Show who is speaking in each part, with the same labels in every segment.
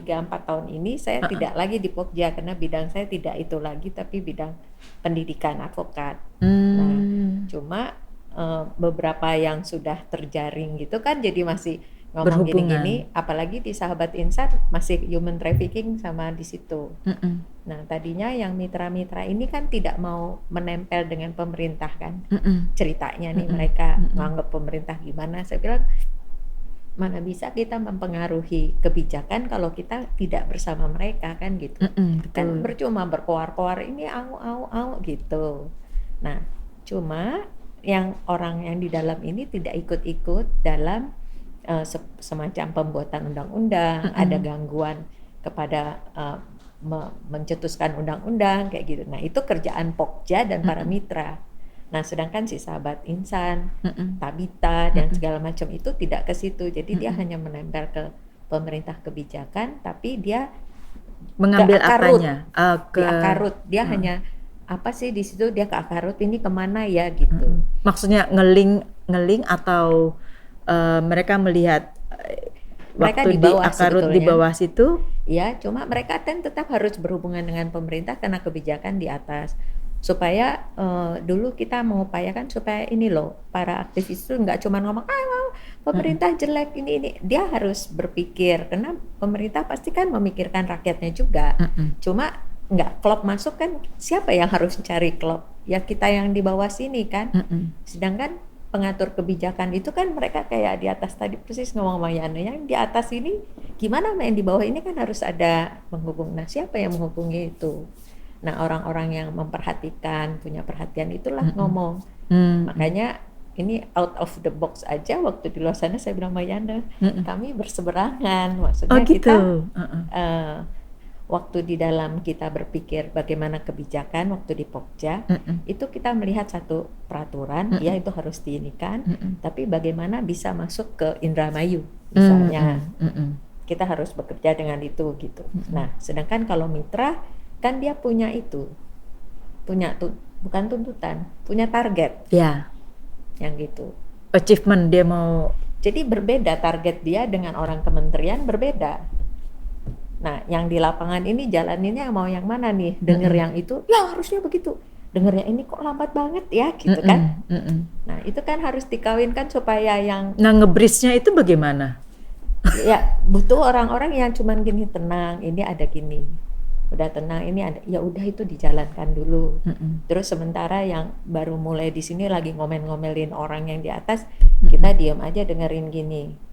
Speaker 1: 3-4 tahun ini saya tidak lagi di Pokja karena bidang saya tidak itu lagi tapi bidang pendidikan advokat. Nah, cuma beberapa yang sudah terjaring gitu kan jadi masih ngomong
Speaker 2: Berhubungan.
Speaker 1: gini-gini, apalagi di Sahabat Insan masih human trafficking sama di situ. Nah, tadinya yang mitra-mitra ini kan tidak mau menempel dengan pemerintah kan. Ceritanya nih mereka menganggap pemerintah gimana. Saya bilang mana bisa kita mempengaruhi kebijakan kalau kita tidak bersama mereka kan gitu. Kan percuma berkoar-koar ini au gitu. Nah, cuma yang orang yang di dalam ini tidak ikut-ikut dalam semacam pembuatan undang-undang, ada gangguan kepada mencetuskan undang-undang kayak gitu. Nah, itu kerjaan Pokja dan para mitra. Nah, sedangkan si Sahabat Insan, Tabita dan segala macam itu tidak ke situ. Jadi dia hanya menempel ke pemerintah kebijakan, tapi dia
Speaker 2: Mengambil
Speaker 1: ke akarut.
Speaker 2: apanya?
Speaker 1: Di akarut. Dia hanya apa sih di situ dia ke akarut ini kemana ya gitu.
Speaker 2: Maksudnya ngeling atau mereka melihat
Speaker 1: Mereka
Speaker 2: waktu
Speaker 1: di bawah
Speaker 2: akarut di
Speaker 1: sebetulnya.
Speaker 2: bawah situ?
Speaker 1: Ya, cuma mereka kan tetap harus berhubungan dengan pemerintah karena kebijakan di atas. Supaya dulu kita mengupayakan supaya ini loh para aktivis itu nggak cuma ngomong pemerintah jelek ini dia harus berpikir karena pemerintah pasti kan memikirkan rakyatnya juga. Cuma nggak klop masuk kan siapa yang harus cari klop ya kita yang di bawah sini kan. Sedangkan pengatur kebijakan itu kan mereka kayak di atas tadi persis ngomong sama Yana yang di atas ini gimana main di bawah ini kan harus ada penghubung. Nah siapa yang menghubungi itu? Nah orang-orang yang memperhatikan punya perhatian itulah ngomong. Makanya ini out of the box aja waktu di luar sana saya bilang sama Yana kami berseberangan maksudnya
Speaker 2: gitu.
Speaker 1: kita waktu di dalam kita berpikir bagaimana kebijakan waktu di Pokja itu kita melihat satu peraturan ya itu harus diinikan tapi bagaimana bisa masuk ke Indramayu misalnya kita harus bekerja dengan itu gitu. Nah sedangkan kalau mitra kan dia punya itu punya bukan tuntutan punya target
Speaker 2: ya
Speaker 1: yang gitu
Speaker 2: achievement dia mau
Speaker 1: jadi berbeda target dia dengan orang kementerian berbeda. Nah, yang di lapangan ini jalaninnya mau yang mana nih? Denger yang itu, ya harusnya begitu. Denger yang ini kok lambat banget ya, gitu kan? Nah, itu kan harus dikawinkan supaya yang...
Speaker 2: Nah, ngebrisnya itu bagaimana?
Speaker 1: Ya, butuh orang-orang yang cuman gini tenang, ini ada gini. Udah tenang, ini ada. Ya udah itu dijalankan dulu. Terus sementara yang baru mulai di sini lagi ngomel-ngomelin orang yang di atas, kita diam aja dengerin gini.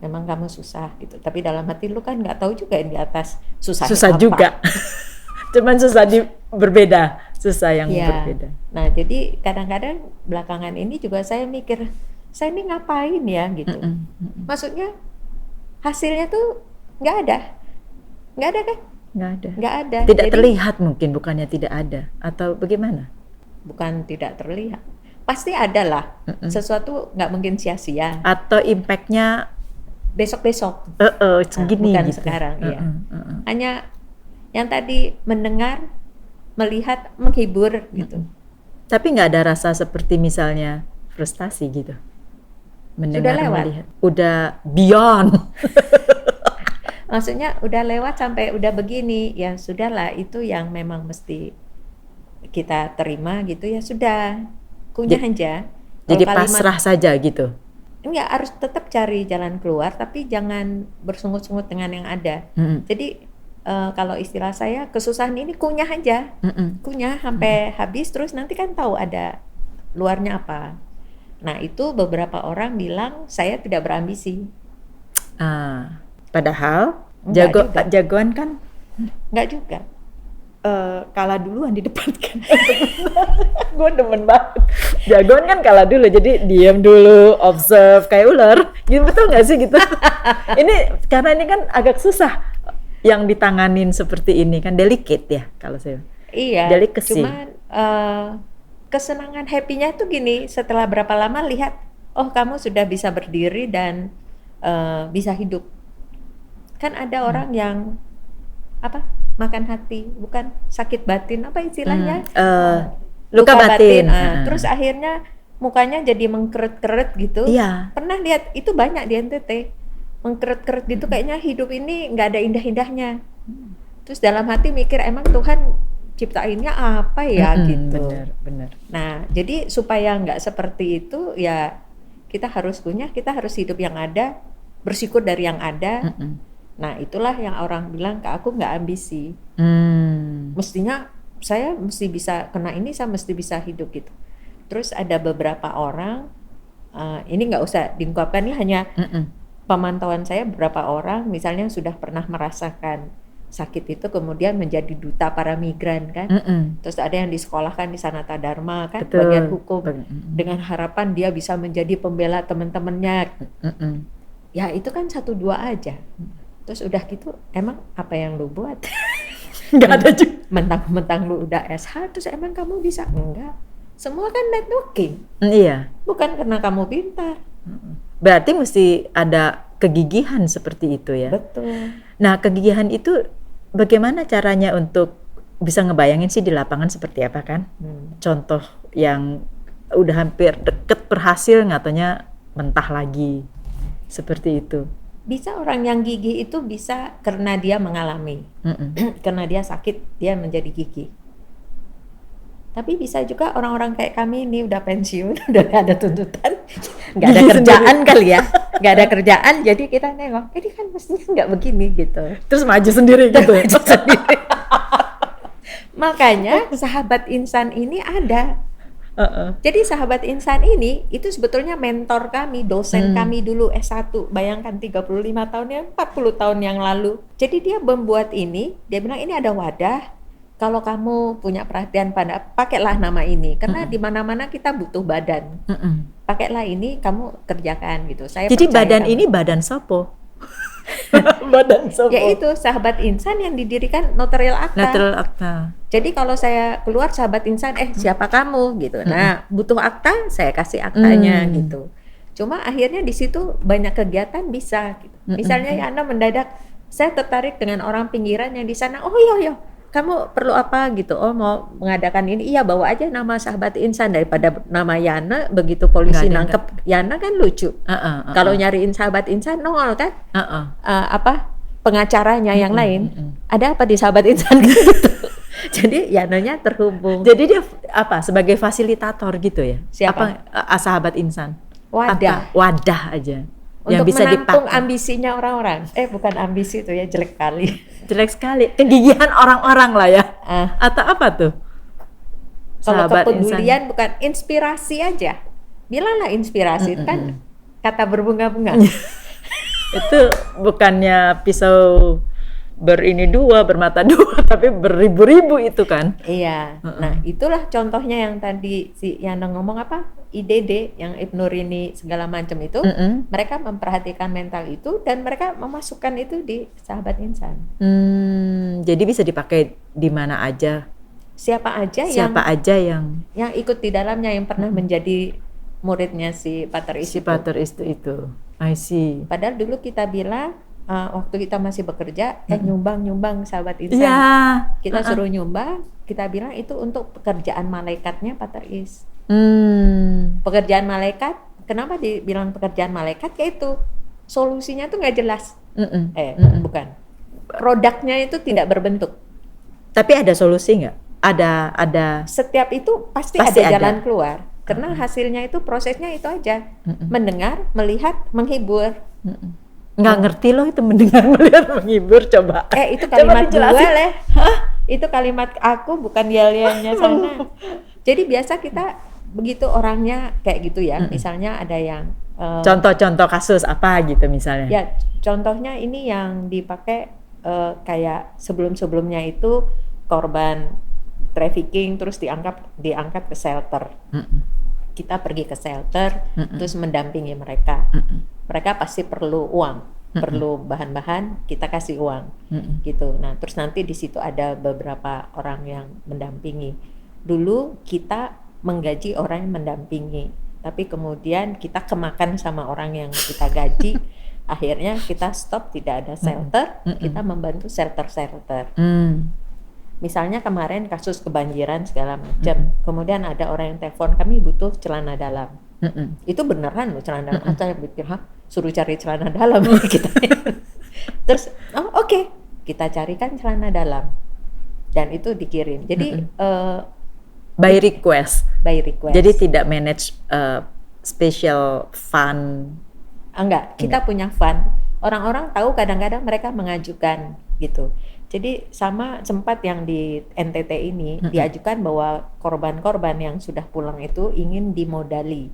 Speaker 1: Memang kamu susah gitu, tapi dalam hati lu kan nggak tahu juga yang di atas susah
Speaker 2: juga, cuman susah berbeda, susah yang berbeda.
Speaker 1: Nah jadi kadang-kadang belakangan ini juga saya mikir, saya ini ngapain ya gitu, maksudnya hasilnya tuh nggak ada kan? Nggak ada.
Speaker 2: Tidak jadi, terlihat mungkin bukannya tidak ada atau bagaimana?
Speaker 1: Bukan tidak terlihat, pasti ada lah, sesuatu nggak mungkin sia-sia.
Speaker 2: Atau impactnya
Speaker 1: besok-besok,
Speaker 2: segini
Speaker 1: bukan
Speaker 2: gitu.
Speaker 1: sekarang ya. Hanya yang tadi mendengar, melihat, menghibur gitu.
Speaker 2: Tapi nggak ada rasa seperti misalnya frustasi gitu. Mendengar,
Speaker 1: sudah lewat.
Speaker 2: Melihat, udah beyond.
Speaker 1: Maksudnya udah lewat sampai udah begini, ya sudahlah itu yang memang mesti kita terima gitu ya sudah, kunyah aja.
Speaker 2: Jadi pasrah saja gitu.
Speaker 1: Enggak, harus tetap cari jalan keluar tapi jangan bersungut-sungut dengan yang ada. Jadi kalau istilah saya kesusahan ini kunyah aja, kunyah sampai habis terus nanti kan tahu ada luarnya apa. Nah itu beberapa orang bilang saya tidak berambisi.
Speaker 2: Padahal jagoan kan?
Speaker 1: Enggak juga.
Speaker 2: Kalah duluan di depan kan. Gue demen banget. Jagoan kan kalah dulu, jadi diam dulu, observe kayak ular. Gitu betul nggak sih gitu? Ini karena ini kan agak susah yang ditanganin seperti ini kan, delicate ya kalau saya.
Speaker 1: Iya.
Speaker 2: Delicacy.
Speaker 1: Cuman kesenangan happy-nya tuh gini, setelah berapa lama lihat, oh kamu sudah bisa berdiri dan bisa hidup. Kan ada orang yang apa? Makan hati, bukan sakit batin, apa istilahnya?
Speaker 2: Luka batin.
Speaker 1: Terus akhirnya mukanya jadi mengkeret-keret gitu.
Speaker 2: Iya.
Speaker 1: Pernah lihat itu banyak di NTT. mengkeret-keret gitu, kayaknya hidup ini nggak ada indah-indahnya. Terus dalam hati mikir, emang Tuhan ciptainnya apa ya gitu.
Speaker 2: Benar.
Speaker 1: Nah, jadi supaya nggak seperti itu ya kita harus hidup yang ada, bersyukur dari yang ada. Nah, itulah yang orang bilang ke aku nggak ambisi. Mestinya saya mesti bisa kena ini, saya mesti bisa hidup gitu. Terus ada beberapa orang, ini nggak usah diungkapkan, ini hanya pemantauan saya, beberapa orang misalnya sudah pernah merasakan sakit itu kemudian menjadi duta para migran kan. Terus ada yang disekolahkan di Sanata Dharma kan, bagian hukum, dengan harapan dia bisa menjadi pembela teman-temannya. Ya itu kan 1-2 aja. Terus udah gitu, emang apa yang lu buat?
Speaker 2: Nggak ada juga.
Speaker 1: Mentang-mentang lu udah SH, terus emang kamu bisa? Enggak. Semua kan networking.
Speaker 2: Iya.
Speaker 1: Bukan karena kamu pintar.
Speaker 2: Berarti mesti ada kegigihan seperti itu ya.
Speaker 1: Betul.
Speaker 2: Nah, kegigihan itu bagaimana caranya untuk bisa ngebayangin sih di lapangan seperti apa kan? Contoh yang udah hampir deket berhasil, ngatanya mentah lagi. Seperti itu.
Speaker 1: Bisa orang yang gigih itu bisa karena dia mengalami. Karena dia sakit, dia menjadi gigih. Tapi bisa juga orang-orang kayak kami ini udah pensiun, udah gak ada tuntutan, gak ada kerjaan kali ya, gak ada kerjaan, jadi kita nengok, ini kan mestinya gak begini gitu.
Speaker 2: Terus maju sendiri gitu.
Speaker 1: Makanya sahabat insan ini ada. Jadi sahabat insan ini itu sebetulnya mentor kami, dosen kami dulu S1. Bayangkan 35 tahun ya, 40 tahun yang lalu. Jadi dia membuat ini, dia bilang ini ada wadah. Kalau kamu punya perhatian pada, pakailah nama ini. Karena di mana-mana kita butuh badan. Pakailah ini, kamu kerjakan gitu.
Speaker 2: Jadi badan ini badan sopo? Badan sopo?
Speaker 1: Yaitu sahabat insan yang didirikan Notarial Akta. Jadi kalau saya keluar sahabat insan, siapa kamu gitu. Nah, butuh akta, saya kasih aktanya gitu. Cuma akhirnya di situ banyak kegiatan bisa gitu. Misalnya Yana mendadak, saya tertarik dengan orang pinggiran yang di sana. Oh iya, kamu perlu apa gitu? Oh mau mengadakan ini, iya bawa aja nama sahabat insan daripada nama Yana, begitu polisi nangkep Yana kan lucu. Kalau nyariin sahabat insan nongol kan? Pengacaranya yang lain, ada apa di sahabat insan gitu. Jadi Yananya terhubung.
Speaker 2: Jadi dia apa? Sebagai fasilitator gitu ya?
Speaker 1: Siapa?
Speaker 2: Sahabat insan.
Speaker 1: Wadah
Speaker 2: aja.
Speaker 1: Untuk
Speaker 2: yang bisa
Speaker 1: menampung
Speaker 2: dipakai.
Speaker 1: Ambisinya orang-orang. Bukan ambisi itu ya, jelek kali.
Speaker 2: Jelek sekali. Kegigihan orang-orang lah ya. Atau apa tuh?
Speaker 1: Kalau kepedulian bukan inspirasi aja. Bilanglah inspirasi itu kan kata berbunga-bunga.
Speaker 2: Itu bukannya pisau bermata dua, tapi beribu-ribu itu kan.
Speaker 1: Iya. Nah, itulah contohnya yang tadi si Yana ngomong apa? IDD yang Ibnu Rini segala macam itu, mereka memperhatikan mental itu dan mereka memasukkan itu di sahabat insan.
Speaker 2: Jadi bisa dipakai di mana aja.
Speaker 1: Siapa aja yang ikut di dalamnya, yang pernah menjadi muridnya si Pater Is.
Speaker 2: Si Pater Is itu. I see.
Speaker 1: Padahal dulu kita bilang waktu kita masih bekerja, nyumbang sahabat insan.
Speaker 2: Yeah.
Speaker 1: Kita suruh nyumbang, kita bilang itu untuk pekerjaan malaikatnya Pater Is. Pekerjaan malaikat, kenapa dibilang pekerjaan malaikat? Kayak itu solusinya tuh nggak jelas. Bukan. Produknya itu tidak berbentuk.
Speaker 2: Tapi ada solusi nggak? Ada.
Speaker 1: Setiap itu pasti ada jalan keluar. Karena hasilnya itu prosesnya itu aja. Mendengar, melihat, menghibur.
Speaker 2: Nggak ngerti loh itu mendengar, melihat, menghibur, coba.
Speaker 1: Itu kalimat gue leh. Itu kalimat aku, bukan yel-yelnya sana. Jadi biasa kita begitu orangnya kayak gitu ya. Misalnya ada yang
Speaker 2: contoh-contoh kasus apa gitu misalnya.
Speaker 1: Ya, contohnya ini yang dipakai kayak sebelum-sebelumnya itu korban trafficking terus diangkat ke shelter. Kita pergi ke shelter terus mendampingi mereka. Mereka pasti perlu uang, perlu bahan-bahan, kita kasih uang. Gitu. Nah, terus nanti di situ ada beberapa orang yang mendampingi. Dulu kita menggaji orang yang mendampingi, tapi kemudian kita kemakan sama orang yang kita gaji. Akhirnya kita stop, tidak ada shelter, kita membantu shelter-shelter. Misalnya kemarin kasus kebanjiran segala macam, kemudian ada orang yang telepon, kami butuh celana dalam. Itu beneran loh celana dalam. Saya pikir, suruh cari celana dalam kita. Terus, oke, kita carikan celana dalam dan itu dikirim. Jadi
Speaker 2: by request. Jadi tidak manage special fund.
Speaker 1: Enggak, kita punya fund. Orang-orang tahu kadang-kadang mereka mengajukan gitu. Jadi sama sempat yang di NTT ini diajukan bahwa korban-korban yang sudah pulang itu ingin dimodali.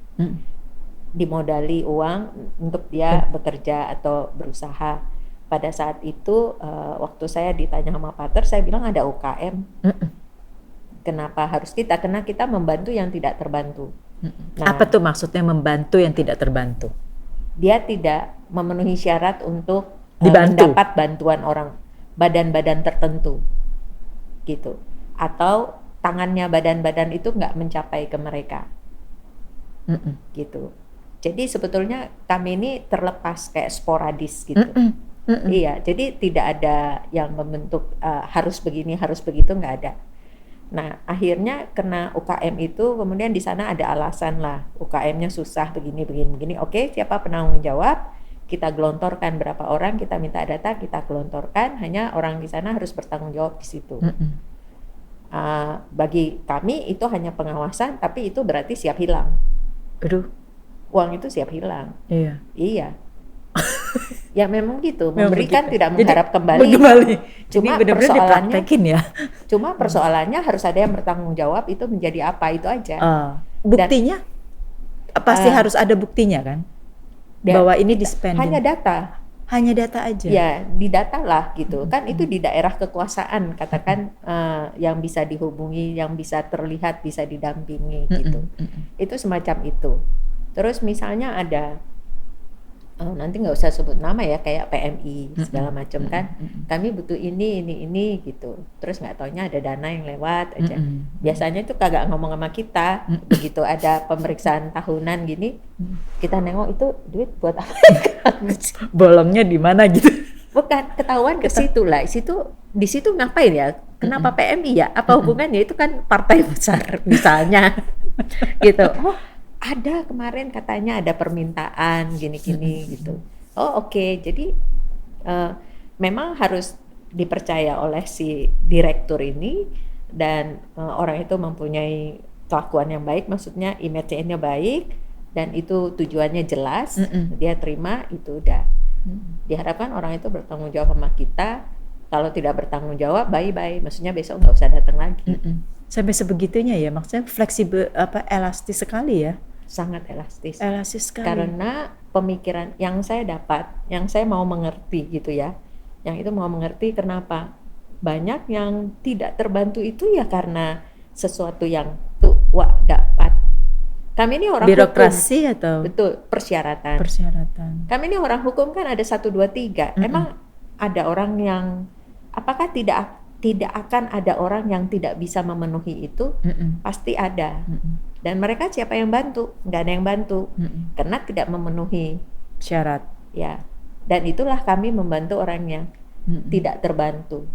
Speaker 1: Dimodali uang untuk dia bekerja atau berusaha. Pada saat itu waktu saya ditanya sama Pater, saya bilang ada UKM. Kenapa harus kita? Karena kita membantu yang tidak terbantu. Nah,
Speaker 2: apa tuh maksudnya membantu yang tidak terbantu?
Speaker 1: Dia tidak memenuhi syarat untuk
Speaker 2: mendapat
Speaker 1: bantuan orang, badan-badan tertentu gitu, atau tangannya badan-badan itu nggak mencapai ke mereka gitu. Jadi sebetulnya kami ini terlepas kayak sporadis gitu. Iya, jadi tidak ada yang membentuk harus begini harus begitu, nggak ada. Nah akhirnya kena UKM itu, kemudian di sana ada alasan lah, UKM-nya susah begini. Oke, siapa penanggung jawab? Kita gelontorkan berapa orang, kita minta data, kita gelontorkan, hanya orang di sana harus bertanggung jawab di situ. Bagi kami itu hanya pengawasan, tapi itu berarti siap hilang.
Speaker 2: Aduh.
Speaker 1: Uang itu siap hilang.
Speaker 2: Iya.
Speaker 1: Ya memang gitu, memberikan tidak mengharap
Speaker 2: Jadi,
Speaker 1: kembali. Cuma
Speaker 2: benar-benar dipraktekin ya.
Speaker 1: Cuma persoalannya harus ada yang bertanggung jawab, itu menjadi apa, itu aja.
Speaker 2: Buktinya? Pasti harus ada buktinya kan? Bahwa ini di-spending.
Speaker 1: Hanya data aja. Ya, didata lah gitu. Kan itu di daerah kekuasaan, katakan yang bisa dihubungi, yang bisa terlihat, bisa didampingi gitu. Itu semacam itu. Terus misalnya ada nanti nggak usah sebut nama ya, kayak PMI segala macam kan, kami butuh ini gitu, terus nggak taunya ada dana yang lewat aja. Biasanya itu kagak ngomong sama kita. Begitu ada pemeriksaan tahunan gini, kita nengok itu duit buat apa?
Speaker 2: Bolongnya di mana gitu?
Speaker 1: Bukan, ketahuan ke situ lah. Di situ ngapain ya? Kenapa PMI ya? Apa hubungannya? Itu kan partai besar misalnya gitu. Ada kemarin katanya ada permintaan gini-gini gitu. Oke. Jadi memang harus dipercaya oleh si direktur ini, dan orang itu mempunyai kelakuan yang baik, maksudnya image-nya baik, dan itu tujuannya jelas, dia terima, itu udah. Diharapkan orang itu bertanggung jawab sama kita. Kalau tidak bertanggung jawab, bye-bye, maksudnya besok nggak usah datang lagi.
Speaker 2: Sampai sebegitunya ya, maksudnya fleksibel, elastis sekali ya.
Speaker 1: Sangat elastis.
Speaker 2: Elastis sekali.
Speaker 1: Karena pemikiran yang saya dapat, yang saya mau mengerti gitu ya, yang itu mau mengerti kenapa banyak yang tidak terbantu itu ya karena sesuatu yang tuh dapat. Kami ini orang
Speaker 2: birokrasi
Speaker 1: hukum.
Speaker 2: Atau
Speaker 1: betul, persyaratan. Kami ini orang hukum kan ada 1, 2, 3. Emang ada orang yang, apakah tidak akan ada orang yang tidak bisa memenuhi itu? Pasti ada. Dan mereka siapa yang bantu? Nggak ada yang bantu, karena tidak memenuhi
Speaker 2: syarat.
Speaker 1: Ya, dan itulah kami membantu orang yang tidak terbantu.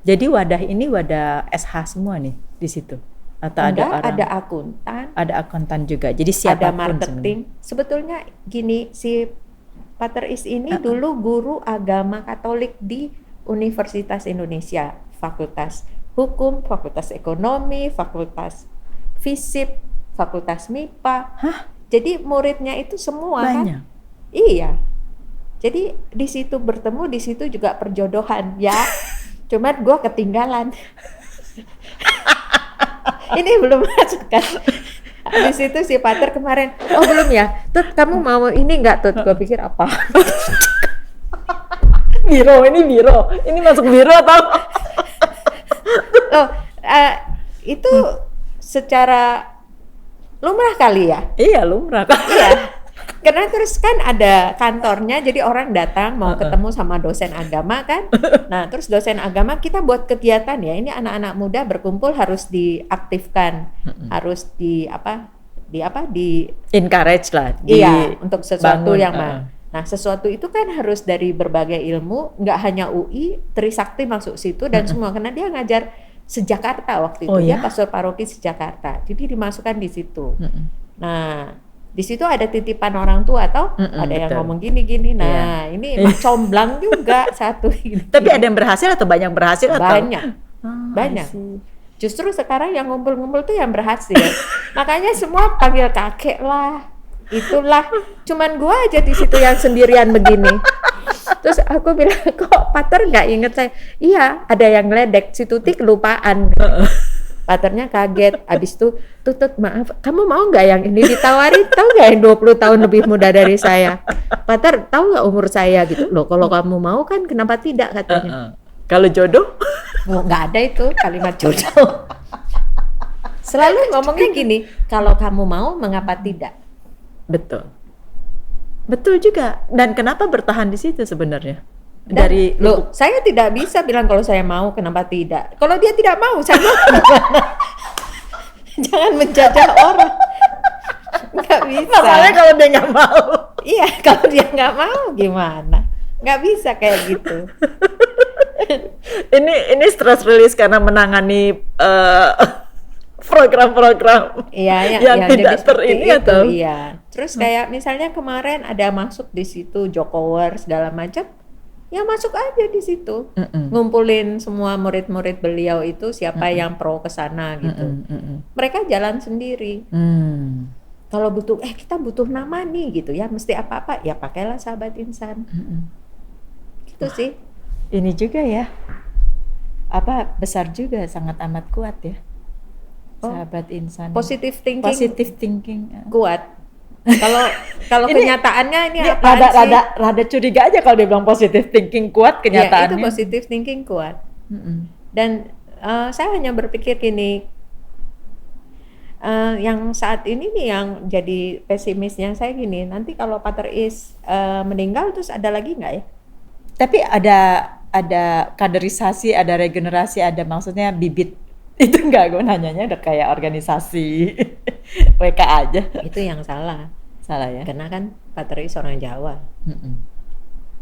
Speaker 2: Jadi wadah ini wadah SH semua nih di situ? Atau
Speaker 1: ada akuntan?
Speaker 2: Ada akuntan juga. Jadi siapapun.
Speaker 1: Ada marketing. Sebetulnya gini, si Pater Is ini dulu guru agama Katolik di Universitas Indonesia, Fakultas Hukum, Fakultas Ekonomi, Fakultas Fisip, Fakultas MIPA. Jadi muridnya itu semua
Speaker 2: banyak.
Speaker 1: Kan? Iya. Jadi di situ bertemu, di situ juga perjodohan ya. Cuma gue ketinggalan. Ini belum masuk kan. Di situ si Pater kemarin, belum ya. Tut, kamu mau ini nggak Tut? Gue pikir apa?
Speaker 2: Biro. Ini masuk biro atau?
Speaker 1: Itu secara lumrah kali ya?
Speaker 2: Iya, lumrah.
Speaker 1: Iya. Karena terus kan ada kantornya, jadi orang datang mau ketemu sama dosen agama kan. Nah, terus dosen agama kita buat kegiatan ya. Ini anak-anak muda berkumpul harus diaktifkan, harus di
Speaker 2: encourage lah.
Speaker 1: Iya, untuk sesuatu
Speaker 2: bangun,
Speaker 1: yang Nah, sesuatu itu kan harus dari berbagai ilmu, nggak hanya UI, Trisakti masuk situ dan semua, karena dia ngajar seJakarta waktu itu. Dia pastor paroki seJakarta. Jadi dimasukkan di situ. Nah, di situ ada titipan orang tua atau ada yang
Speaker 2: betul.
Speaker 1: ngomong gini-gini. Nah, ini emang comblang juga satu ini.
Speaker 2: Tapi ada yang berhasil atau banyak berhasil atau?
Speaker 1: Banyak.
Speaker 2: Oh,
Speaker 1: Banyak.
Speaker 2: I see.
Speaker 1: Justru sekarang yang ngumpul-ngumpul tuh yang berhasil. Makanya semua panggil kakek lah. Itulah. Cuman gua aja di situ yang sendirian begini. Terus aku bilang, kok Pater nggak inget saya? Iya, ada yang ngeledek, si Tuti kelupaan. Paternya kaget, abis itu, Tutut maaf, kamu mau nggak yang ini ditawarin? Tahu nggak yang 20 tahun lebih muda dari saya? Pater, tahu nggak umur saya gitu? Loh, kalau kamu mau kan kenapa tidak katanya?
Speaker 2: Kalau jodoh?
Speaker 1: Oh, nggak ada itu kalimat jodoh. Selalu ngomongnya gini, kalau kamu mau mengapa tidak?
Speaker 2: Betul. Betul juga. Dan kenapa bertahan di situ sebenarnya?
Speaker 1: Dan,
Speaker 2: Dari
Speaker 1: loh, saya tidak bisa bilang kalau saya mau kenapa tidak. Kalau dia tidak mau, saya mau. Jangan menjajah orang. Nggak bisa.
Speaker 2: masalahnya kalau dia nggak mau.
Speaker 1: Iya, kalau dia nggak mau gimana? Nggak bisa kayak gitu.
Speaker 2: Ini stress release karena menangani program-program
Speaker 1: Iya,
Speaker 2: yang tidak
Speaker 1: jadi seperti
Speaker 2: ini
Speaker 1: itu,
Speaker 2: atau?
Speaker 1: iya. Terus kayak misalnya kemarin ada masuk di situ Jokower segala macam, ya masuk aja di situ. Ngumpulin semua murid-murid beliau itu siapa yang pro ke sana gitu. Mereka jalan sendiri. Kalau butuh, kita butuh nama nih gitu ya, mesti apa-apa, ya pakailah Sahabat Insan. Gitu sih.
Speaker 2: Ini juga ya, besar juga, sangat amat kuat ya. Sahabat Insan.
Speaker 1: Positive thinking.
Speaker 2: Positive thinking.
Speaker 1: Kuat. Kalau kenyataannya ini apa sih?
Speaker 2: Rada curiga aja kalau dia bilang positive thinking kuat, kenyataannya.
Speaker 1: Ya, itu positive thinking kuat. Dan saya hanya berpikir gini, yang saat ini nih yang jadi pesimisnya saya gini, nanti kalau Pater Is meninggal terus ada lagi nggak ya?
Speaker 2: Tapi ada kaderisasi, ada regenerasi, ada maksudnya bibit. Itu enggak, gue nanyanya udah kayak organisasi WK aja.
Speaker 1: Itu yang salah.
Speaker 2: Salah ya?
Speaker 1: Karena kan Pater Is orang Jawa.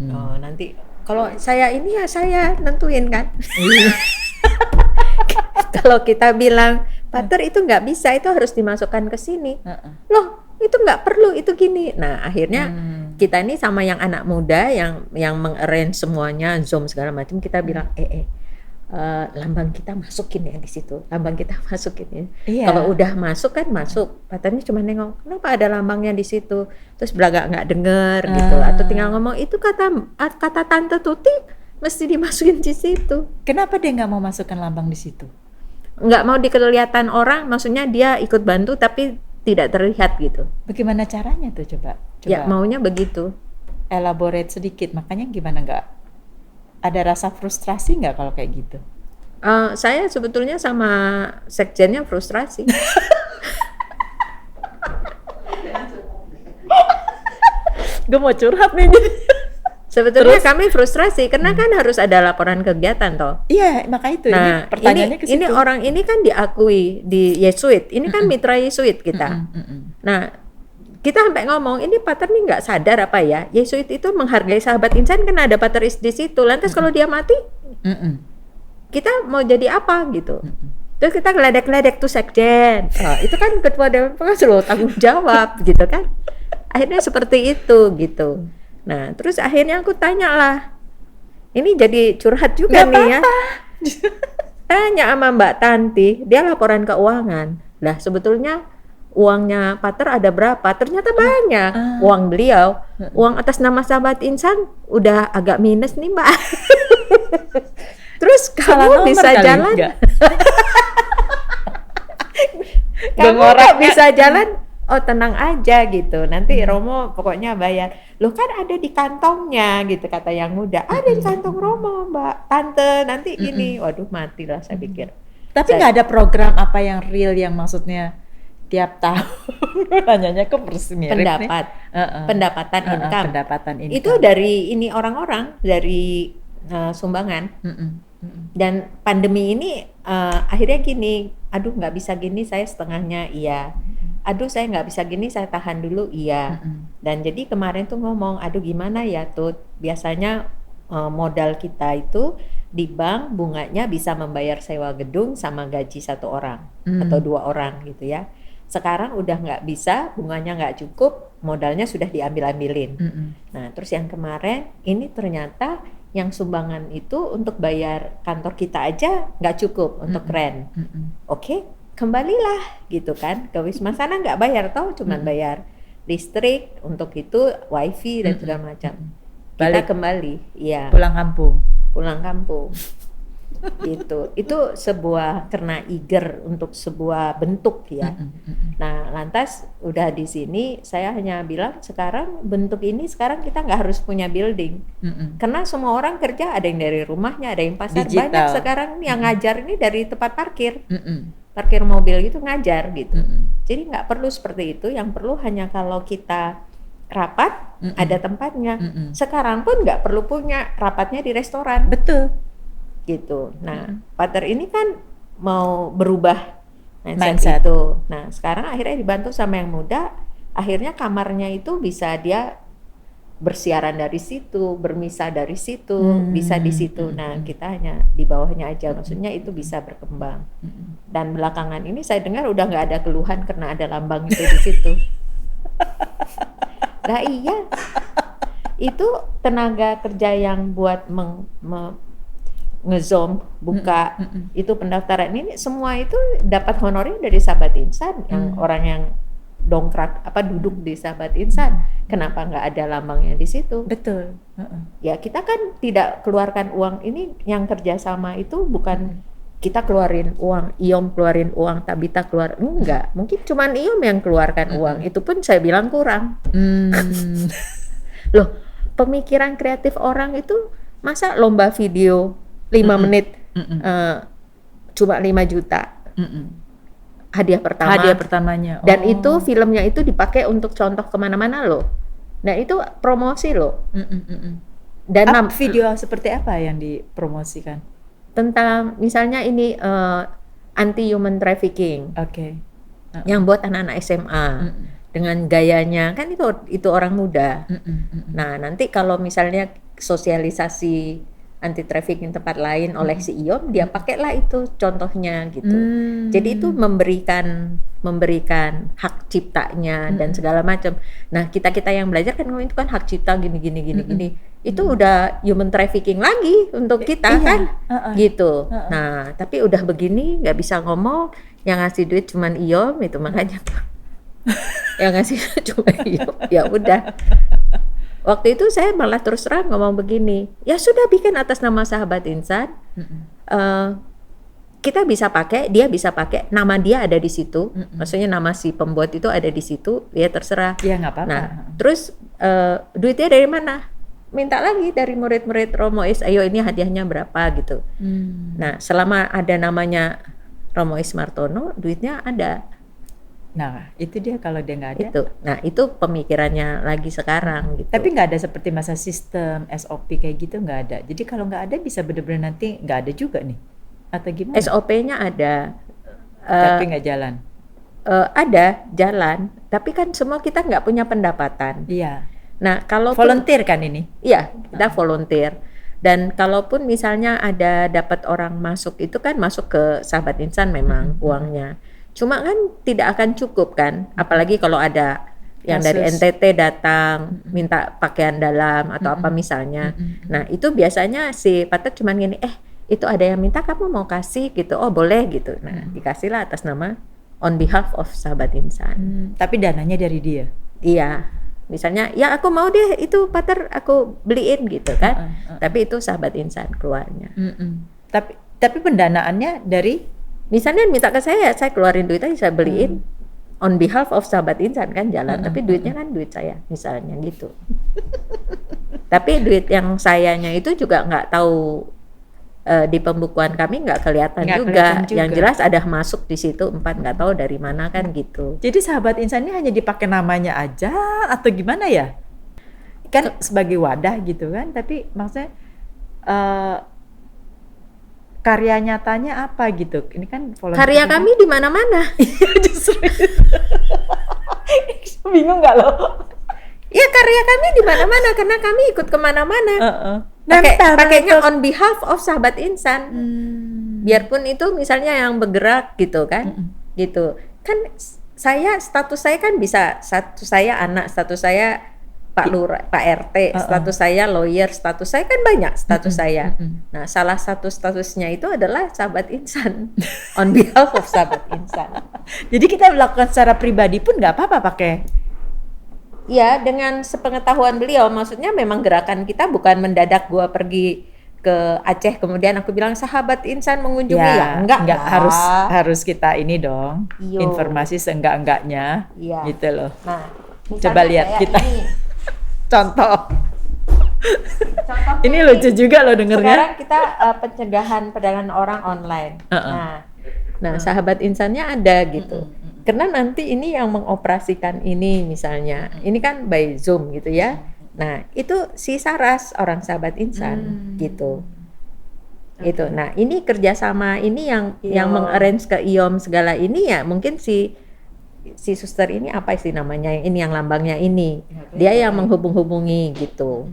Speaker 1: Oh, nanti kalau saya ini ya saya nentuin kan. Kalau kita bilang Pater itu nggak bisa, itu harus dimasukkan ke sini. Loh, itu nggak perlu, itu gini. Nah, akhirnya kita ini sama yang anak muda yang meng-arrange semuanya, Zoom segala macam, kita bilang lambang kita masukin ya di situ. Lambang kita masukin ya.
Speaker 2: Iya.
Speaker 1: Kalau udah masuk kan masuk. Paternya cuma nengok, kenapa ada lambangnya di situ? Terus belakang nggak denger gitu. Atau tinggal ngomong, itu kata Tante Tuti mesti dimasukin di situ.
Speaker 2: Kenapa dia nggak mau masukkan lambang di situ?
Speaker 1: Nggak mau dikelihatan orang, maksudnya dia ikut bantu tapi tidak terlihat gitu.
Speaker 2: Bagaimana caranya tuh coba?
Speaker 1: Ya maunya begitu.
Speaker 2: Elaborate sedikit, makanya gimana nggak? Ada rasa frustrasi nggak kalau kayak gitu?
Speaker 1: Saya sebetulnya sama sekjennya frustrasi.
Speaker 2: Gue mau curhat nih jadi.
Speaker 1: Sebetulnya kami frustrasi karena kan harus ada laporan kegiatan toh.
Speaker 2: Iya, maka itu.
Speaker 1: Nah,
Speaker 2: ini pertanyaannya ke situ.
Speaker 1: ini orang ini kan diakui di Yesuit. Ini kan mitra Yesuit kita. Nah, kita sampai ngomong ini Pater nih nggak sadar apa ya? Yesuit itu menghargai Sahabat Insan kan ada Pater Is di situ. Lantas kalau dia mati, kita mau jadi apa gitu? Terus kita ngeledek-ledek tuh sekjen. Itu kan ketua Dewan Pengawas loh, tanggung jawab gitu kan. Akhirnya seperti itu gitu. Nah, terus akhirnya aku tanya lah, ini jadi curhat juga nih ya. Tanya sama Mbak Tanti, dia laporan keuangan. Lah sebetulnya uangnya Pater ada berapa? Ternyata banyak. Uang beliau, uang atas nama Sahabat Insan udah agak minus nih Mbak. Terus kamu bisa jalan? Kamu nggak bisa jalan? Oh tenang aja gitu, nanti Romo pokoknya bayar. Loh kan ada di kantongnya gitu kata yang muda. Ada di kantong Romo Mbak, Tante nanti ini. Waduh matilah saya pikir.
Speaker 2: Tapi nggak ada program apa yang real yang maksudnya tiap tahun nanyanya ke mirip
Speaker 1: pendapat, pendapatan income.
Speaker 2: Pendapatan income.
Speaker 1: Itu dari ini orang-orang dari sumbangan. Dan pandemi ini akhirnya gini, aduh nggak bisa gini saya setengahnya iya. Aduh saya nggak bisa gini saya tahan dulu iya. Dan jadi kemarin tuh ngomong aduh gimana ya Tut, biasanya modal kita itu di bank bunganya bisa membayar sewa gedung sama gaji satu orang atau dua orang gitu ya. Sekarang udah nggak bisa, bunganya nggak cukup, modalnya sudah diambil-ambilin. Nah, terus yang kemarin ini ternyata yang sumbangan itu untuk bayar kantor kita aja nggak cukup untuk rent. Oke, kembalilah gitu kan ke Wisma sana, nggak bayar toh, cuman bayar listrik, untuk itu wifi dan segala macam. Kita kembali, ya.
Speaker 2: Pulang kampung.
Speaker 1: Gitu. Itu sebuah karena eager untuk sebuah bentuk ya. Nah, lantas udah di sini saya hanya bilang sekarang bentuk ini sekarang kita nggak harus punya building. Karena semua orang kerja, ada yang dari rumahnya, ada yang pasar.
Speaker 2: Digital.
Speaker 1: Banyak sekarang yang ngajar ini dari tempat parkir. Parkir mobil gitu ngajar gitu. Jadi nggak perlu seperti itu, yang perlu hanya kalau kita rapat ada tempatnya. Sekarang pun nggak perlu punya rapatnya di restoran.
Speaker 2: Betul.
Speaker 1: Gitu. Nah, Pater ini kan mau berubah
Speaker 2: mindset
Speaker 1: itu. Nah, sekarang akhirnya dibantu sama yang muda, akhirnya kamarnya itu bisa dia bersiaran dari situ, bermisa dari situ, bisa di situ. Nah, kita hanya di bawahnya aja, maksudnya itu bisa berkembang. Dan belakangan ini saya dengar udah nggak ada keluhan karena ada lambang itu di situ. Nah, iya. Itu tenaga kerja yang buat nge-zoom, buka itu pendaftaran ini semua itu dapat honorer dari Sahabat Insan, yang orang yang dongkrak duduk di Sahabat Insan. Kenapa nggak ada lambangnya di situ?
Speaker 2: Betul.
Speaker 1: Ya kita kan tidak keluarkan uang ini, yang kerjasama itu bukan kita keluarin uang, Iom keluarin uang, Tabita keluar, enggak, mungkin cuman Iom yang keluarkan uang, itu pun saya bilang kurang. Loh, pemikiran kreatif orang itu masa lomba video 5 menit cuma 5 juta hadiah
Speaker 2: pertamanya.
Speaker 1: Dan itu filmnya itu dipakai untuk contoh kemana-mana loh. Nah itu promosi loh. Dan
Speaker 2: video seperti apa yang dipromosikan?
Speaker 1: Tentang misalnya ini anti human trafficking. Yang buat anak-anak SMA. Dengan gayanya kan itu orang muda. Nah nanti kalau misalnya sosialisasi anti trafficking tempat lain oleh si Iom, dia pakailah itu contohnya gitu. Jadi itu memberikan hak ciptanya dan segala macam. Nah kita yang belajar kan itu kan hak cipta gini. Itu udah human trafficking lagi untuk kita kan, gitu. Nah tapi udah begini nggak bisa ngomong, yang ngasih duit cuman Iom itu, makanya yang ngasih cuma Iom. Ya udah. Waktu itu saya malah terus terang ngomong begini, ya sudah bikin atas nama Sahabat Insan, kita bisa pakai, dia bisa pakai, nama dia ada di situ, maksudnya nama si pembuat itu ada di situ, ya terserah.
Speaker 2: Ya nggak apa-apa.
Speaker 1: Nah, terus duitnya dari mana? Minta lagi dari murid-murid Romois, ayo ini hadiahnya berapa gitu. Nah, selama ada namanya Romois Martono, duitnya ada.
Speaker 2: Nah, itu dia, kalau dia nggak ada.
Speaker 1: Itu. Nah, itu pemikirannya lagi sekarang gitu.
Speaker 2: Tapi nggak ada seperti masa sistem, SOP kayak gitu, nggak ada. Jadi kalau nggak ada bisa benar-benar nanti nggak ada juga nih? Atau gimana?
Speaker 1: SOP-nya ada.
Speaker 2: Tapi nggak jalan?
Speaker 1: Ada, jalan. Tapi kan semua kita nggak punya pendapatan.
Speaker 2: Iya.
Speaker 1: Nah, kalau
Speaker 2: volunteer kan ini?
Speaker 1: Iya, kita volunteer. Dan kalaupun misalnya ada dapat orang masuk, itu kan masuk ke Sahabat Insan memang uangnya. Cuma kan tidak akan cukup kan, apalagi kalau ada yang dari NTT datang minta pakaian dalam atau apa misalnya. Nah itu biasanya si Pater cuma gini, itu ada yang minta, kamu mau kasih gitu, oh boleh gitu. Nah dikasihlah atas nama on behalf of Sahabat Insan.
Speaker 2: Tapi dananya dari dia?
Speaker 1: Iya, misalnya ya aku mau deh itu Pater aku beliin gitu kan. Tapi itu Sahabat Insan keluarnya.
Speaker 2: Tapi pendanaannya dari?
Speaker 1: Misalnya minta ke saya keluarin duit aja, saya beliin on behalf of Sahabat Insan kan jalan, tapi duitnya kan duit saya misalnya gitu. Tapi duit yang sayanya itu juga nggak tahu, di pembukuan kami nggak kelihatan juga. Yang jelas ada masuk di situ 4, nggak tahu dari mana kan gitu.
Speaker 2: Jadi Sahabat Insan ini hanya dipakai namanya aja atau gimana ya? Kan sebagai wadah gitu kan, tapi maksudnya karya nyatanya apa gitu? Ini kan
Speaker 1: karya kami di mana-mana.
Speaker 2: Justru bingung nggak lo?
Speaker 1: Ya karya kami di mana-mana karena kami ikut kemana-mana. Pakainya on behalf of Sahabat Insan. Biarpun itu misalnya yang bergerak gitu kan, gitu kan status saya kan bisa, status saya anak, status saya Pak Lurah, Pak RT, status saya lawyer, status saya kan banyak status saya. Nah, salah satu statusnya itu adalah sahabat insan, on behalf of sahabat insan.
Speaker 2: Jadi kita melakukan secara pribadi pun nggak apa-apa pakai.
Speaker 1: Ya, dengan sepengetahuan beliau, maksudnya memang gerakan kita bukan mendadak gua pergi ke Aceh kemudian aku bilang sahabat insan mengunjungi ya, enggak
Speaker 2: harus kita ini dong. Informasi seenggak-enggaknya gitu loh.
Speaker 1: Nah,
Speaker 2: coba lihat kita.
Speaker 1: Ini.
Speaker 2: Contoh ini lucu juga loh dengernya.
Speaker 1: Sekarang kita pencegahan perdagangan orang online. Nah, sahabat insannya ada gitu. Karena nanti ini yang mengoperasikan ini misalnya, ini kan by Zoom gitu ya. Nah, itu si Saras orang sahabat insan gitu. Gitu. Nah, ini kerjasama ini yang mengarrange ke IOM segala ini ya mungkin si suster ini apa sih namanya, ini yang lambangnya ini, dia yang menghubung-hubungi gitu.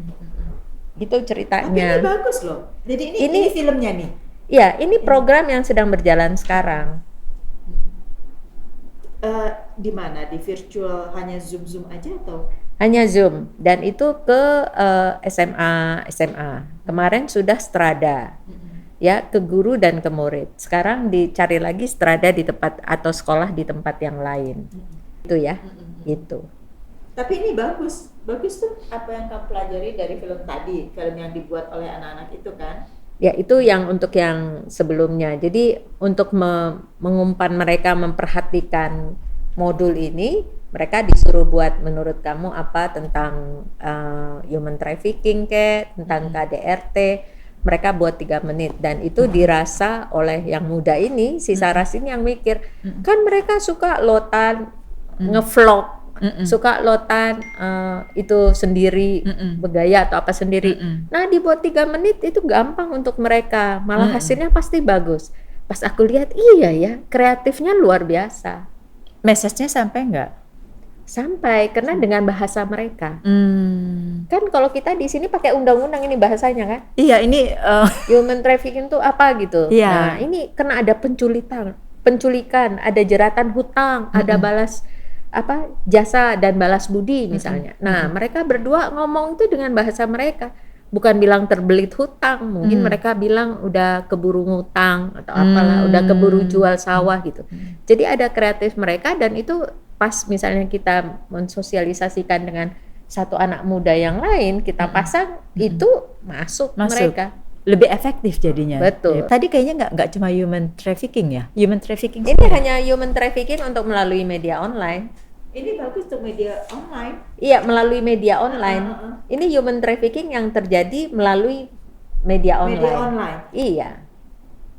Speaker 1: Itu ceritanya.
Speaker 2: Tapi ini bagus loh. Jadi ini filmnya nih.
Speaker 1: Ya, ini program yang sedang berjalan sekarang.
Speaker 2: Di mana? Di virtual hanya Zoom aja atau?
Speaker 1: Hanya Zoom, dan itu ke SMA. Kemarin sudah strada. Ya, ke guru dan ke murid. Sekarang dicari lagi strada di tempat atau sekolah di tempat yang lain. Itu ya, gitu.
Speaker 2: Tapi ini bagus tuh apa yang kamu pelajari dari film tadi, film yang dibuat oleh anak-anak itu kan?
Speaker 1: Ya, itu yang untuk yang sebelumnya. Jadi untuk mengumpan mereka memperhatikan modul ini, mereka disuruh buat menurut kamu apa tentang human trafficking tentang KDRT. Mereka buat 3 menit dan itu dirasa oleh yang muda ini, si Saras ini yang mikir, kan mereka suka lotan, ngevlog, suka lotan itu sendiri, bergaya atau apa sendiri. Nah, dibuat 3 menit itu gampang untuk mereka, malah hasilnya pasti bagus. Pas aku lihat, iya ya, kreatifnya luar biasa.
Speaker 2: Message-nya sampai nggak?
Speaker 1: Sampai, karena dengan bahasa mereka. Kan kalau kita di sini pakai undang-undang ini bahasanya kan?
Speaker 2: Iya, ini
Speaker 1: human trafficking itu apa gitu. Nah, ini karena ada penculikan, ada jeratan hutang, ada balas jasa dan balas budi misalnya. Nah, mereka berdua ngomong itu dengan bahasa mereka. Bukan bilang terbelit hutang, mungkin mereka bilang udah keburu ngutang atau apalah, udah keburu jual sawah gitu. Jadi ada kreatif mereka dan itu pas misalnya kita mensosialisasikan dengan satu anak muda yang lain, kita pasang itu masuk mereka.
Speaker 2: Lebih efektif jadinya.
Speaker 1: Betul.
Speaker 2: Tadi kayaknya nggak cuma human trafficking ya? Human trafficking.
Speaker 1: Ini hanya human trafficking untuk melalui media online.
Speaker 2: Ini bagus tuh media online.
Speaker 1: Iya, melalui media online. Ini human trafficking yang terjadi melalui media online.
Speaker 2: Media online.
Speaker 1: Iya.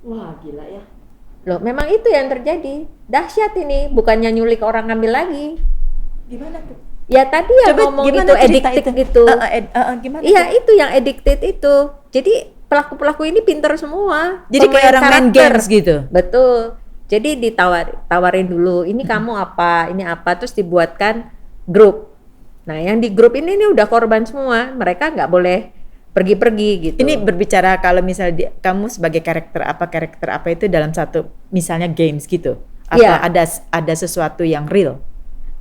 Speaker 2: Wah, gila ya.
Speaker 1: Loh, memang itu yang terjadi. Dahsyat ini, bukannya nyulik orang ngambil lagi.
Speaker 2: Gimana tuh?
Speaker 1: Ya tadi yang ngomong itu addicted gitu.
Speaker 2: Gimana?
Speaker 1: Iya, itu yang addicted itu. Jadi pelaku-pelaku ini pinter semua.
Speaker 2: Jadi kayak orang main games gitu.
Speaker 1: Betul. Jadi tawarin dulu, ini kamu apa, ini apa, terus dibuatkan grup. Nah, yang di grup ini udah korban semua. Mereka nggak boleh pergi-pergi gitu.
Speaker 2: Ini berbicara kalau misalnya kamu sebagai karakter apa itu dalam satu misalnya games gitu. Atau ada sesuatu yang real.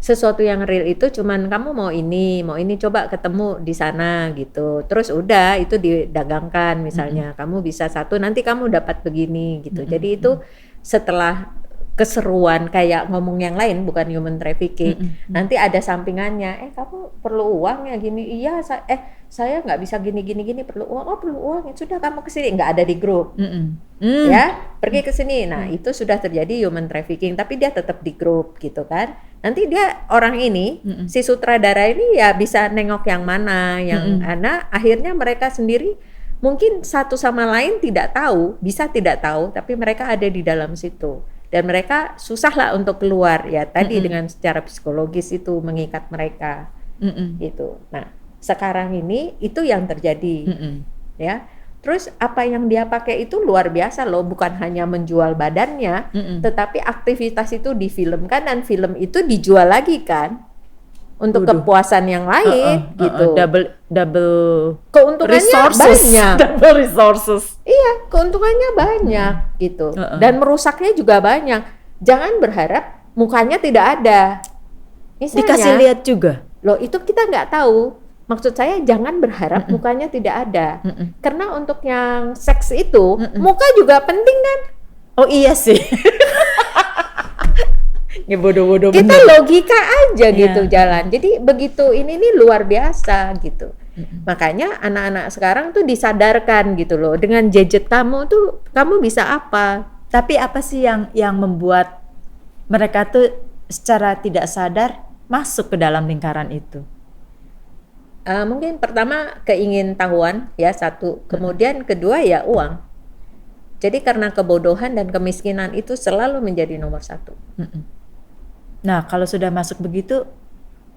Speaker 1: Sesuatu yang real itu cuman kamu mau ini coba ketemu di sana gitu. Terus udah itu didagangkan misalnya. Kamu bisa satu nanti kamu dapat begini gitu. Jadi itu setelah keseruan kayak ngomong yang lain, bukan human trafficking. Nanti ada sampingannya, kamu perlu uang ya gini, iya saya nggak bisa gini perlu uang, perlu uang, sudah kamu kesini, nggak ada di grup, ya pergi ke sini. Nah itu sudah terjadi human trafficking, tapi dia tetap di grup gitu kan. Nanti dia orang ini, si sutradara ini ya bisa nengok yang mana, yang mana akhirnya mereka sendiri mungkin satu sama lain tidak tahu, bisa tidak tahu, tapi mereka ada di dalam situ. Dan mereka susah lah untuk keluar ya tadi dengan secara psikologis itu mengikat mereka gitu. Nah sekarang ini itu yang terjadi ya. Terus apa yang dia pakai itu luar biasa loh, bukan hanya menjual badannya, tetapi aktivitas itu difilmkan dan film itu dijual lagi kan untuk kepuasan yang lain gitu.
Speaker 2: Double
Speaker 1: keuntungannya
Speaker 2: resources.
Speaker 1: Banyak.
Speaker 2: Double resources.
Speaker 1: Iya, keuntungannya banyak gitu. Dan merusaknya juga banyak. Jangan berharap mukanya tidak ada. Misalnya,
Speaker 2: dikasih lihat juga.
Speaker 1: Loh itu kita nggak tahu. Maksud saya jangan berharap mukanya tidak ada. Karena untuk yang seks itu, muka juga penting kan?
Speaker 2: Oh iya sih. Ya bodoh-bodoh
Speaker 1: Kita
Speaker 2: bener.
Speaker 1: logika aja gitu
Speaker 2: Iya.
Speaker 1: jalan. Jadi begitu ini nih luar biasa gitu. Makanya anak-anak sekarang tuh disadarkan gitu loh. Dengan gadget kamu tuh kamu bisa apa?
Speaker 2: Tapi apa sih yang membuat mereka tuh secara tidak sadar masuk ke dalam lingkaran itu?
Speaker 1: Mungkin pertama keingintahuan ya satu. Kemudian kedua ya uang. Jadi karena kebodohan dan kemiskinan itu selalu menjadi nomor satu.
Speaker 2: Nah, kalau sudah masuk begitu,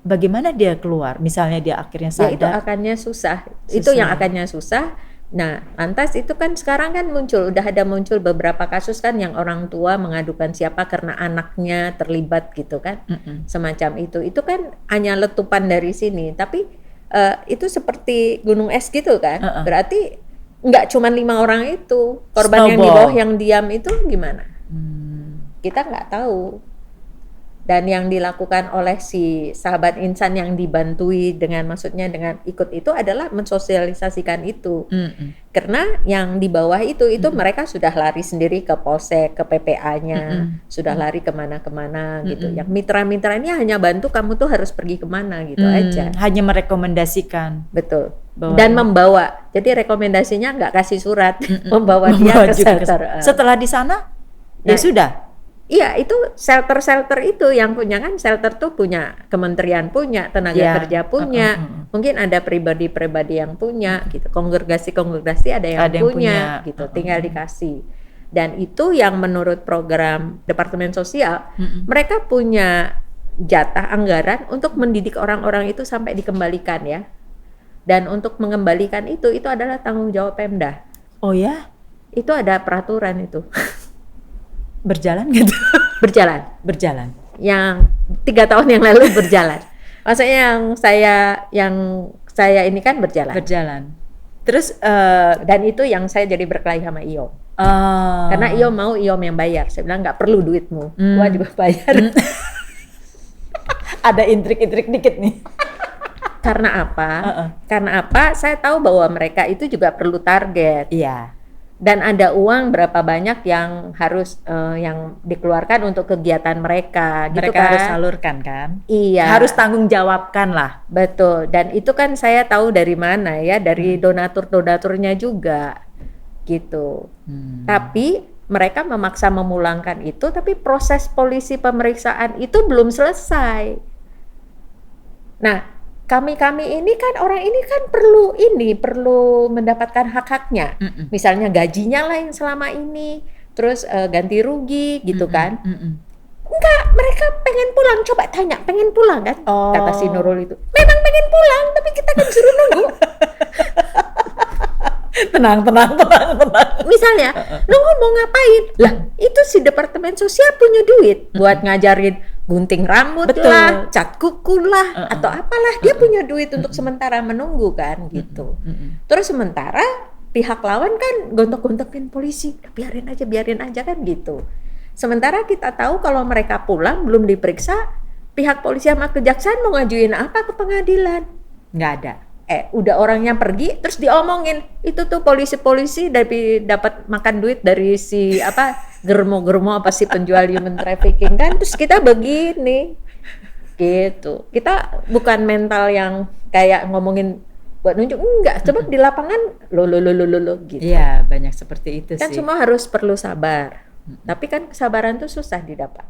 Speaker 2: bagaimana dia keluar? Misalnya dia akhirnya
Speaker 1: Ya itu
Speaker 2: sadar.
Speaker 1: akannya susah. Itu yang akannya susah. Nah, lantas itu kan sekarang kan udah ada muncul beberapa kasus kan yang orang tua mengadukan siapa karena anaknya terlibat gitu kan. Semacam itu. Itu kan hanya letupan dari sini. Tapi itu seperti gunung es gitu kan. Berarti nggak cuma 5 orang itu. Korban yang di bawah yang diam itu gimana? Kita nggak tahu. Dan yang dilakukan oleh si sahabat insan yang dibantui dengan maksudnya dengan ikut itu adalah mensosialisasikan itu. Karena yang di bawah itu mereka sudah lari sendiri ke polsek, ke PPA-nya, sudah lari kemana-kemana gitu. Yang mitra-mitra ini hanya bantu kamu tuh harus pergi kemana gitu aja.
Speaker 2: Hanya merekomendasikan.
Speaker 1: Betul.
Speaker 2: Bahwa
Speaker 1: Dan membawa. Jadi rekomendasinya nggak kasih surat, membawa dia ke shelter.
Speaker 2: Setelah di sana, ya sudah.
Speaker 1: Iya, itu shelter-shelter itu yang punya kan, shelter tuh punya kementerian punya, tenaga kerja punya, mungkin ada pribadi-pribadi yang punya gitu, kongregasi-kongregasi ada yang punya gitu, tinggal dikasih. Dan itu yang menurut program Departemen Sosial, mereka punya jatah anggaran untuk mendidik orang-orang itu sampai dikembalikan ya. Dan untuk mengembalikan itu adalah tanggung jawab Pemda.
Speaker 2: Oh ya?
Speaker 1: Itu ada peraturan itu.
Speaker 2: Berjalan gitu?
Speaker 1: Berjalan. Yang 3 tahun yang lalu berjalan. Maksudnya yang saya ini kan berjalan.
Speaker 2: Terus
Speaker 1: dan itu yang saya jadi berkelahi sama Iom. Karena Iom yang bayar. Saya bilang nggak perlu duitmu, gua juga bayar.
Speaker 2: Ada intrik-intrik dikit nih.
Speaker 1: Karena apa? Karena apa? Saya tahu bahwa mereka itu juga perlu target.
Speaker 2: Iya.
Speaker 1: Dan ada uang berapa banyak yang harus yang dikeluarkan untuk kegiatan mereka gitu.
Speaker 2: Mereka
Speaker 1: kan
Speaker 2: harus salurkan kan?
Speaker 1: Iya.
Speaker 2: Harus tanggung jawabkan lah.
Speaker 1: Betul. Dan itu kan saya tahu dari mana ya, dari donatur-donaturnya juga gitu. Tapi mereka memaksa memulangkan itu, tapi proses polisi pemeriksaan itu belum selesai. Nah, kami ini kan orang ini kan perlu mendapatkan hak-haknya. Misalnya gajinya lah yang selama ini, terus ganti rugi gitu kan. Enggak, mereka pengen pulang. Coba tanya, pengen pulang kan? Kata si Nurul itu. Memang pengen pulang, tapi kita kan suruh nunggu.
Speaker 2: Tenang.
Speaker 1: Misalnya, nunggu mau ngapain? Lah, itu si Departemen Sosial punya duit buat ngajarin gunting rambut lah, cat kuku lah, atau apalah. Dia punya duit untuk sementara menunggu kan gitu. Terus sementara pihak lawan kan gontok-gontokin polisi. Biarin aja kan gitu. Sementara kita tahu kalau mereka pulang belum diperiksa, pihak polisi sama kejaksaan mau ngajuin apa ke pengadilan?
Speaker 2: Nggak ada.
Speaker 1: Udah orangnya pergi terus diomongin itu tuh polisi dapat makan duit dari si germo apa si penjual human trafficking kan, terus kita begini gitu. Kita bukan mental yang kayak ngomongin buat nunjuk, enggak, coba di lapangan lo gitu.
Speaker 2: Iya, banyak seperti itu
Speaker 1: kan
Speaker 2: sih.
Speaker 1: Semua perlu sabar. Tapi kan kesabaran tuh susah didapat.